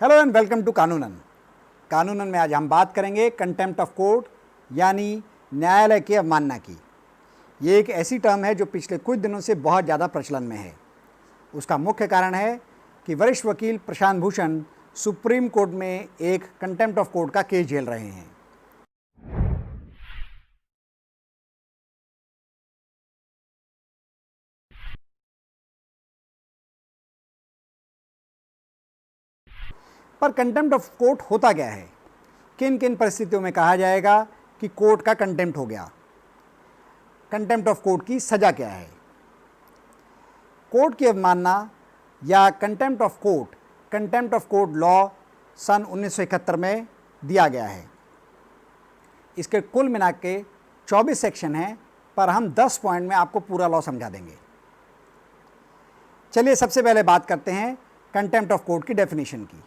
Hello and welcome to कानूनन। कानूनन में आज हम बात करेंगे कंटेम्प्ट ऑफ कोर्ट यानी न्यायालय की अवमानना की। ये एक ऐसी टर्म है जो पिछले कुछ दिनों से बहुत ज़्यादा प्रचलन में है। उसका मुख्य कारण है कि वरिष्ठ वकील प्रशांत भूषण सुप्रीम कोर्ट में एक कंटेम्प्ट ऑफ कोर्ट का केस झेल रहे हैं। पर कंटेम्प्ट ऑफ कोर्ट होता क्या है? किन किन परिस्थितियों में कहा जाएगा कि कोर्ट का कंटेम्प्ट हो गया? कंटेम्प्ट ऑफ कोर्ट की सज़ा क्या है? कोर्ट की अवमानना या कंटेम्प्ट ऑफ कोर्ट लॉ सन 1971 में दिया गया है। इसके कुल मिला के 24 सेक्शन हैं, पर हम 10 पॉइंट में आपको पूरा लॉ समझा देंगे। चलिए सबसे पहले बात करते हैं कंटेम्प्ट ऑफ कोर्ट की डेफिनेशन की।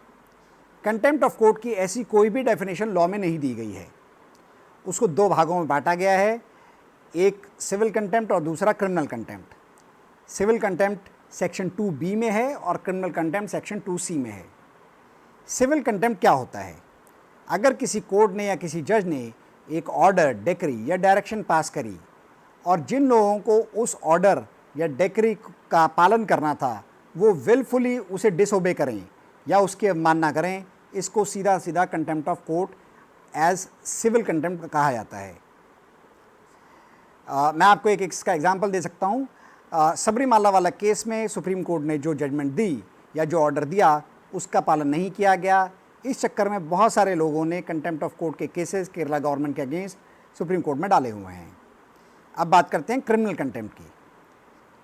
कंटेम्प्ट ऑफ कोर्ट की ऐसी कोई भी डेफिनेशन लॉ में नहीं दी गई है। उसको दो भागों में बांटा गया है, एक सिविल कंटेम्प्ट और दूसरा criminal contempt. Civil contempt section 2B में है और क्रिमिनल कंटेम्प्ट सेक्शन 2C में है। सिविल कंटेम्प्ट क्या होता है? अगर किसी कोर्ट ने या किसी जज ने एक ऑर्डर, डेक्री या डायरेक्शन पास करी और जिन लोगों को उस ऑर्डर या डेक्री का पालन करना था वो विलफुली उसे डिसओबे करें या उसकी अवमानना करें, इसको सीधा सीधा contempt of court as civil contempt कहा जाता है। मैं आपको एक इसका एग्जांपल दे सकता हूँ। सबरीमाला वाला केस में सुप्रीम कोर्ट ने जो जजमेंट दी या जो ऑर्डर दिया उसका पालन नहीं किया गया। इस चक्कर में बहुत सारे लोगों ने कंटेम्प्ट ऑफ कोर्ट के केसेस केरला गवर्नमेंट के अगेंस्ट सुप्रीम कोर्ट में डाले हुए हैं। अब बात करते हैं क्रिमिनल कंटेम्प्ट की।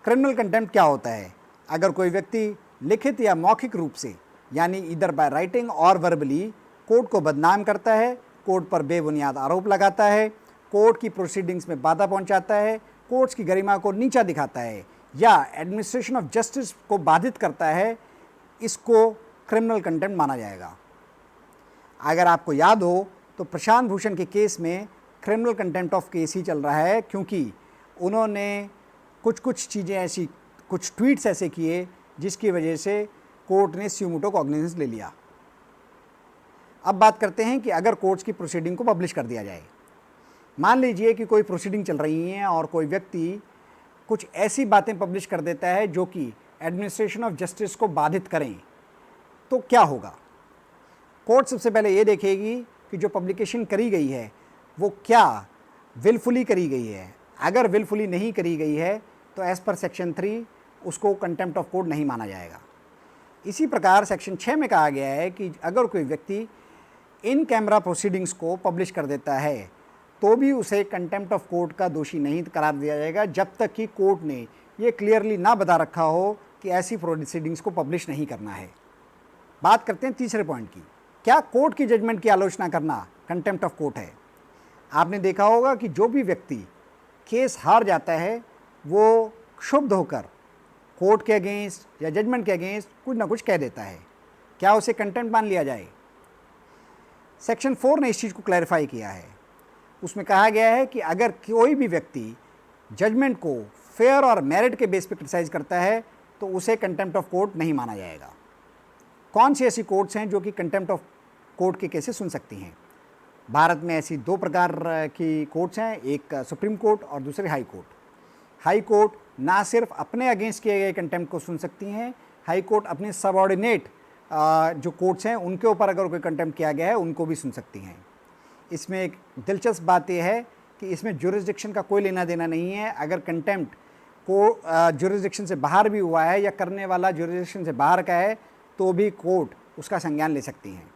क्रिमिनल कंटेम्प्ट क्या होता है? अगर कोई व्यक्ति लिखित या मौखिक रूप से यानी इधर बाय राइटिंग और वर्बली कोर्ट को बदनाम करता है, कोर्ट पर बेबुनियाद आरोप लगाता है, कोर्ट की प्रोसीडिंग्स में बाधा पहुंचाता है, कोर्ट्स की गरिमा को नीचा दिखाता है या एडमिनिस्ट्रेशन ऑफ जस्टिस को बाधित करता है, इसको क्रिमिनल कंटेम्प्ट माना जाएगा। अगर आपको याद हो तो प्रशांत भूषण के केस में क्रिमिनल कंटेम्प्ट ऑफ केस ही चल रहा है, क्योंकि उन्होंने कुछ चीज़ें ऐसी, कुछ ट्वीट्स ऐसे किए जिसकी वजह से कोर्ट ने स्यूमोटो कॉग्निजेंस ले लिया। अब बात करते हैं कि अगर कोर्ट्स की प्रोसीडिंग को पब्लिश कर दिया जाए। मान लीजिए कि कोई प्रोसीडिंग चल रही है और कोई व्यक्ति कुछ ऐसी बातें पब्लिश कर देता है जो कि एडमिनिस्ट्रेशन ऑफ जस्टिस को बाधित करें, तो क्या होगा? कोर्ट सबसे पहले ये देखेगी कि जो पब्लिकेशन करी गई है वो क्या विलफुली करी गई है। अगर विलफुली नहीं करी गई है तो एज़ पर सेक्शन 3 उसको कंटेम्प्ट ऑफ कोर्ट नहीं माना जाएगा। इसी प्रकार सेक्शन 6 में कहा गया है कि अगर कोई व्यक्ति इन कैमरा प्रोसीडिंग्स को पब्लिश कर देता है तो भी उसे कंटेम्प्ट ऑफ कोर्ट का दोषी नहीं करार दिया जाएगा, जब तक कि कोर्ट ने ये क्लियरली ना बता रखा हो कि ऐसी प्रोसीडिंग्स को पब्लिश नहीं करना है। बात करते हैं तीसरे पॉइंट की। क्या कोर्ट की जजमेंट की आलोचना करना कंटेम्प्ट ऑफ कोर्ट है? आपने देखा होगा कि जो भी व्यक्ति केस हार जाता है वो क्षुब्ध होकर कोर्ट के अगेंस्ट या जजमेंट के अगेंस्ट कुछ ना कुछ कह देता है। क्या उसे कंटेम्प्ट मान लिया जाए? सेक्शन 4 ने इस चीज़ को क्लैरिफाई किया है। उसमें कहा गया है कि अगर कोई भी व्यक्ति जजमेंट को फेयर और मेरिट के बेस पे क्रिटिसाइज करता है तो उसे कंटेम्प्ट ऑफ कोर्ट नहीं माना जाएगा। कौन सी ऐसी कोर्ट्स हैं जो कि कंटेम्प्ट ऑफ कोर्ट के केसेस सुन सकती हैं? भारत में ऐसी दो प्रकार की कोर्ट्स हैं, एक सुप्रीम कोर्ट और दूसरी हाई कोर्ट। हाई कोर्ट ना सिर्फ अपने अगेंस्ट किए गए कंटेम्प्ट को सुन सकती हैं, हाई कोर्ट अपने सबऑर्डिनेट जो कोर्ट्स हैं उनके ऊपर अगर कोई कंटेम्प्ट किया गया है उनको भी सुन सकती हैं। इसमें एक दिलचस्प बात यह है कि इसमें ज्यूरिसडिक्शन का कोई लेना देना नहीं है। अगर कंटेम्प्ट को ज्यूरिसडिक्शन से बाहर भी हुआ है या करने वाला ज्यूरिसडिक्शन से बाहर का है तो भी कोर्ट उसका संज्ञान ले सकती हैं।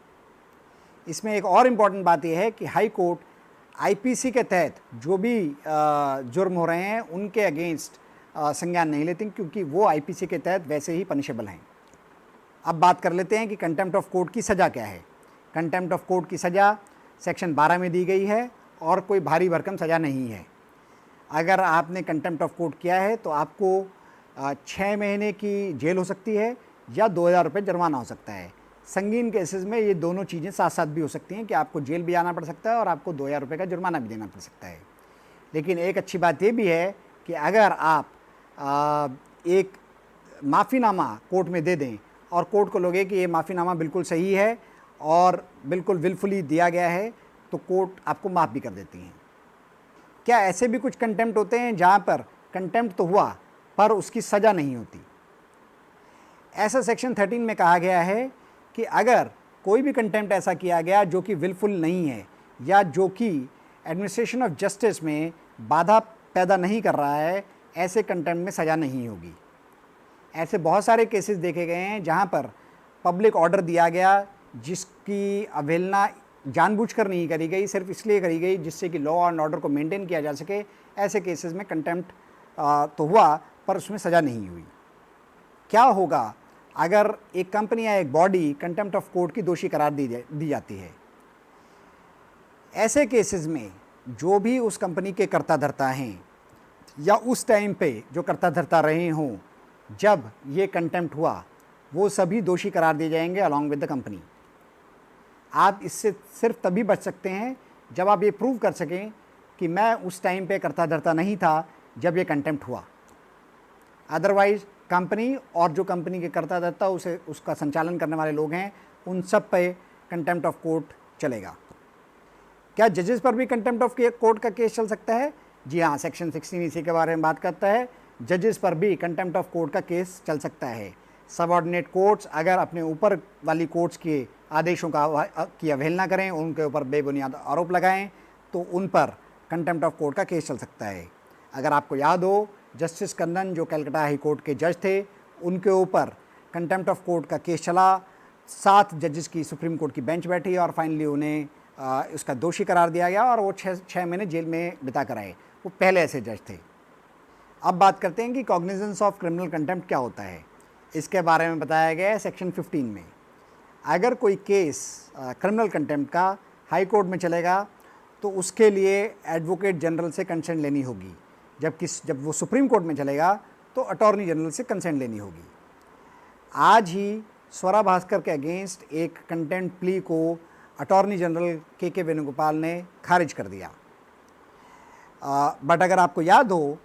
इसमें एक और इम्पॉर्टेंट बात यह है कि हाई कोर्ट आईपीसी के तहत जो भी जुर्म हो रहे हैं उनके अगेंस्ट संज्ञान नहीं लेती, क्योंकि वो आईपीसी के तहत वैसे ही पनिशेबल हैं। अब बात कर लेते हैं कि कंटेम्प्ट ऑफ कोर्ट की सज़ा क्या है। कंटेम्प्ट ऑफ कोर्ट की सज़ा सेक्शन 12 में दी गई है और कोई भारी भरकम सज़ा नहीं है। अगर आपने कंटेम्प्ट ऑफ कोर्ट किया है तो आपको 6 महीने की जेल हो सकती है या 2000 रुपये जुर्माना हो सकता है। संगीन केसेस में ये दोनों चीज़ें साथ साथ भी हो सकती हैं कि आपको जेल भी जाना पड़ सकता है और आपको 2000 रुपये का जुर्माना भी देना पड़ सकता है। लेकिन एक अच्छी बात ये भी है कि अगर आप एक माफ़ीनामा कोर्ट में दे दें और कोर्ट को लगे कि ये माफ़ीनामा बिल्कुल सही है और बिल्कुल विलफुली दिया गया है, तो कोर्ट आपको माफ़ भी कर देती है। क्या ऐसे भी कुछ कंटेम्प्ट होते हैं जहाँ पर कंटेम्प्ट तो हुआ पर उसकी सज़ा नहीं होती? ऐसा सेक्शन 13 में कहा गया है कि अगर कोई भी कंटेम्प्ट ऐसा किया गया जो कि विलफुल नहीं है या जो कि एडमिनिस्ट्रेशन ऑफ जस्टिस में बाधा पैदा नहीं कर रहा है, ऐसे कंटेम्प्ट में सज़ा नहीं होगी। ऐसे बहुत सारे केसेस देखे गए हैं जहां पर पब्लिक ऑर्डर दिया गया जिसकी अवहेलना जानबूझकर नहीं करी गई, सिर्फ इसलिए करी गई जिससे कि लॉ एंड ऑर्डर को मेंटेन किया जा सके। ऐसे केसेस में कंटेम्प्ट तो हुआ पर उसमें सज़ा नहीं हुई। क्या होगा अगर एक कंपनी या एक बॉडी कंटेम्प्ट ऑफ कोर्ट की दोषी करार दी जाती है? ऐसे केसेस में जो भी उस कंपनी के कर्ता धर्ता हैं या उस टाइम पे जो कर्ता धर्ता रहे हों जब ये कंटेम्प्ट हुआ, वो सभी दोषी करार दिए जाएंगे अलॉन्ग विद द कंपनी। आप इससे सिर्फ तभी बच सकते हैं जब आप ये प्रूव कर सकें कि मैं उस टाइम पे कर्ता धर्ता नहीं था जब ये कंटेम्प्ट हुआ। अदरवाइज कंपनी और जो कंपनी के कर्ता धर्ता उसे उसका संचालन करने वाले लोग हैं, उन सब पे कंटेम्प्ट ऑफ कोर्ट चलेगा। क्या जजेस पर भी कंटेम्प्ट ऑफ कोर्ट का केस चल सकता है? जी हाँ, सेक्शन 16 इसी के बारे में बात करता है। जजेस पर भी कंटेम्प्ट ऑफ कोर्ट का केस चल सकता है। सबऑर्डिनेट कोर्ट्स अगर अपने ऊपर वाली कोर्ट्स के आदेशों की अवहेलना करें, उनके ऊपर बेबुनियाद आरोप लगाएं, तो उन पर कंटेम्प्ट ऑफ कोर्ट का केस चल सकता है। अगर आपको याद हो, जस्टिस कन्नन जो कलकत्ता हाई कोर्ट के जज थे, उनके ऊपर कंटेम्प्ट ऑफ कोर्ट का केस चला। 7 जजेस की सुप्रीम कोर्ट की बेंच बैठी और फाइनली उन्हें उसका दोषी करार दिया गया और वो 6 महीने जेल में बिता कर आए। वो पहले ऐसे जज थे। अब बात करते हैं कि कॉग्निजेंस ऑफ क्रिमिनल कंटेम्प्ट क्या होता है। इसके बारे में बताया गया है सेक्शन 15 में। अगर कोई केस क्रिमिनल कंटेम्प्ट का हाई कोर्ट में चलेगा तो उसके लिए एडवोकेट जनरल से कंसेंट लेनी होगी, जब वो सुप्रीम कोर्ट में चलेगा तो अटॉर्नी जनरल से कंसेंट लेनी होगी। आज ही स्वरा भास्कर के अगेंस्ट एक कंटेम्प्ट प्ली को अटॉर्नी जनरल के वेणुगोपाल ने खारिज कर दिया। बट अगर आपको याद हो,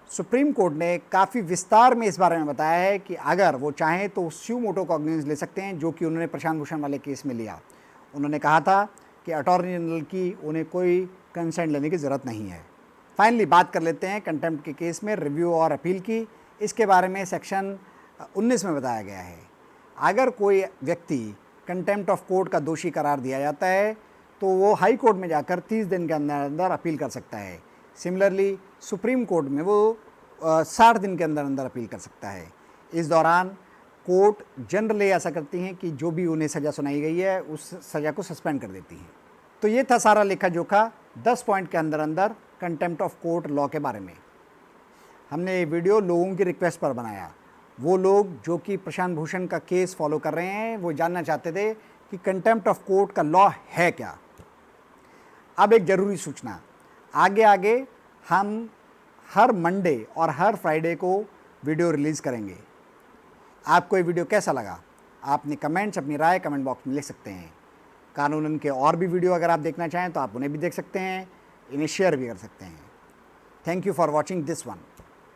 सुप्रीम कोर्ट ने काफ़ी विस्तार में इस बारे में बताया है कि अगर वो चाहें तो स्यू मोटो कॉग्निजेंस ले सकते हैं, जो कि उन्होंने प्रशांत भूषण वाले केस में लिया। उन्होंने कहा था कि अटॉर्नी जनरल की उन्हें कोई कंसेंट लेने की ज़रूरत नहीं है। फाइनली बात कर लेते हैं कंटेम्प्ट के केस में रिव्यू और अपील की। इसके बारे में सेक्शन 19 में बताया गया है। अगर कोई व्यक्ति कंटेम्प्ट ऑफ कोर्ट का दोषी करार दिया जाता है तो वो हाई कोर्ट में जाकर 30 दिन के अंदर अंदर अपील कर सकता है। सिमिलरली सुप्रीम कोर्ट में वो 60 दिन के अंदर अंदर अपील कर सकता है। इस दौरान कोर्ट जनरली ऐसा करती हैं कि जो भी उन्हें सज़ा सुनाई गई है उस सज़ा को सस्पेंड कर देती हैं। तो ये था सारा लेखा जोखा 10 पॉइंट के अंदर अंदर कंटेम्प्ट ऑफ कोर्ट लॉ के बारे में। हमने ये वीडियो लोगों की रिक्वेस्ट पर बनाया। वो लोग जो कि प्रशांत भूषण का केस फॉलो कर रहे हैं, वो जानना चाहते थे कि कंटेम्प्ट ऑफ कोर्ट का लॉ है क्या। अब एक ज़रूरी सूचना, आगे आगे हम हर मंडे और हर फ्राइडे को वीडियो रिलीज़ करेंगे। आपको ये वीडियो कैसा लगा? आप अपने कमेंट्स, अपनी राय कमेंट बॉक्स में लिख सकते हैं। कानूनन के और भी वीडियो अगर आप देखना चाहें तो आप उन्हें भी देख सकते हैं, इन्हें शेयर भी कर सकते हैं। Thank you for watching this one.